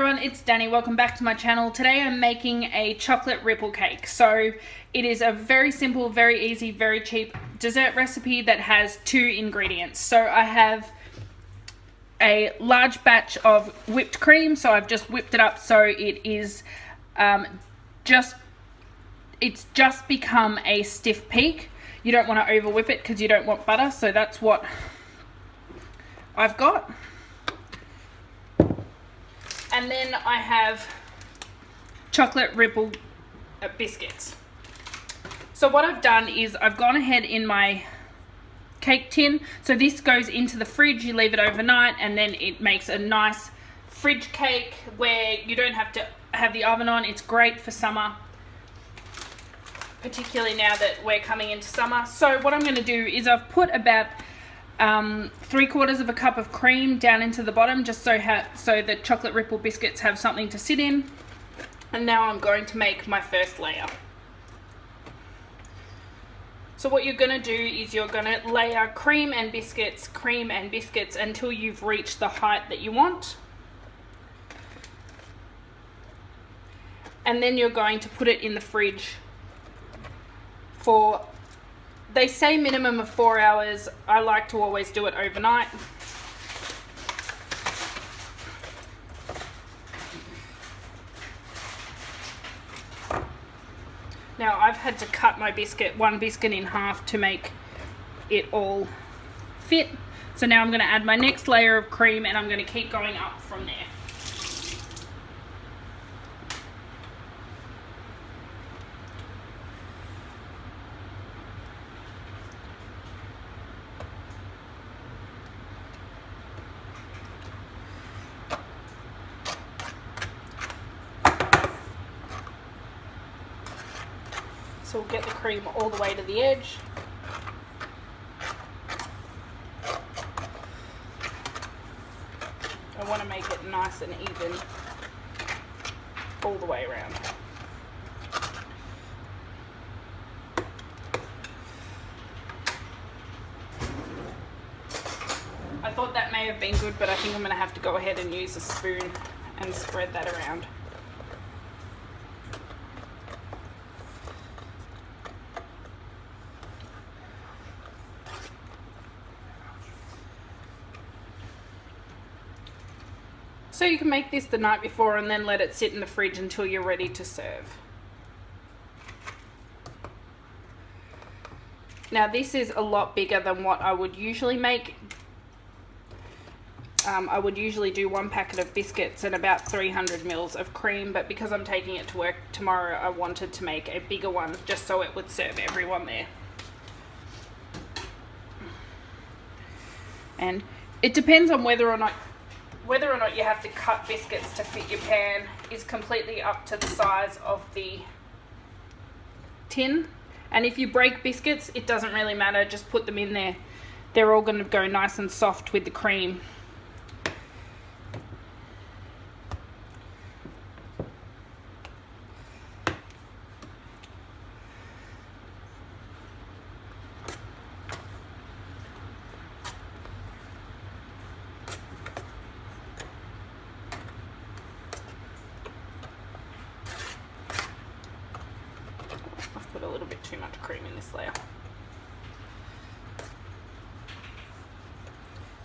everyone, it's Danny. Welcome back to my channel. Today I'm making a chocolate ripple cake. So it is a very simple, very easy, very cheap dessert recipe that has 2 ingredients. So I have a large batch of whipped cream. So I've just whipped it up so it is it's just become a stiff peak. You don't want to over whip it because you don't want butter. So that's what I've got. And then I have chocolate ripple biscuits. So what I've done is I've gone ahead in my cake tin. So this goes into the fridge, you leave it overnight, and then it makes a nice fridge cake where you don't have to have the oven on. It's great for summer, particularly now that we're coming into summer. So what I'm going to do is I've put about 3/4 of a cup of cream down into the bottom, just so the chocolate ripple biscuits have something to sit in. And now I'm going to make my first layer. So what you're going to do is you're going to layer cream and biscuits until you've reached the height that you want. And then you're going to put it in the fridge for, they say minimum of 4 hours. I like to always do it overnight. Now I've had to cut my one biscuit in half to make it all fit. So now I'm going to add my next layer of cream and I'm going to keep going up from there. So we'll get the cream all the way to the edge. I want to make it nice and even all the way around. I thought that may have been good, but I think I'm going to have to go ahead and use a spoon and spread that around. So you can make this the night before and then let it sit in the fridge until you're ready to serve. Now this is a lot bigger than what I would usually make. I would usually do 1 packet of biscuits and about 300 mils of cream, but because I'm taking it to work tomorrow, I wanted to make a bigger one just so it would serve everyone there. And it depends on whether or not you have to cut biscuits to fit your pan is completely up to the size of the tin. And if you break biscuits, it doesn't really matter, just put them in there. They're all going to go nice and soft with the cream. Put a little bit too much cream in this layer.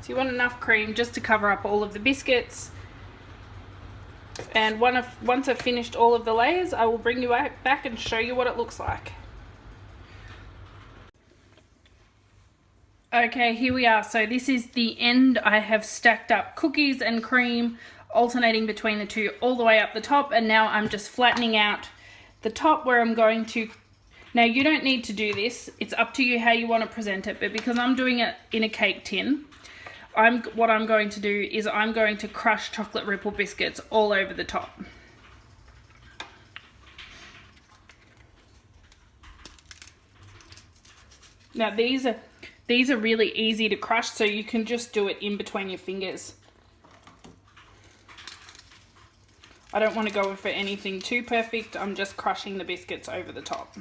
So you want enough cream just to cover up all of the biscuits. And once I've finished all of the layers, I will bring you back and show you what it looks like. Okay, here we are. So this is the end. I have stacked up cookies and cream, alternating between the two all the way up the top, and now I'm just flattening out the top where I'm going to. Now you don't need to do this, it's up to you how you want to present it, but because I'm doing it in a cake tin, what I'm going to do is I'm going to crush chocolate ripple biscuits all over the top. Now these are really easy to crush, so you can just do it in between your fingers. I don't want to go for anything too perfect, I'm just crushing the biscuits over the top.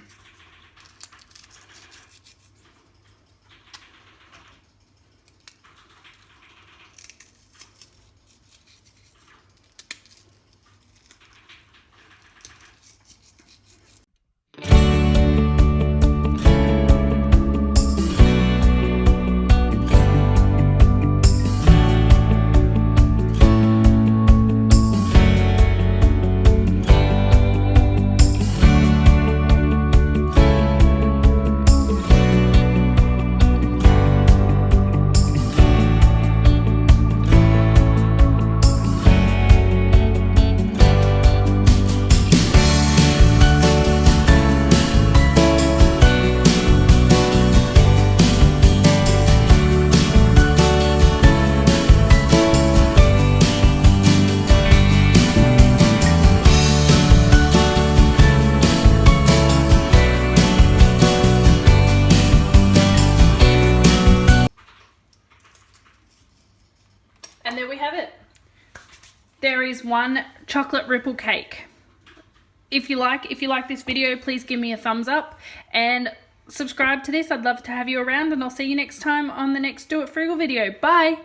And there we have it. There is one chocolate ripple cake. If you like this video, please give me a thumbs up and subscribe to this. I'd love to have you around, and I'll see you next time on the next Do It Frugal video. Bye.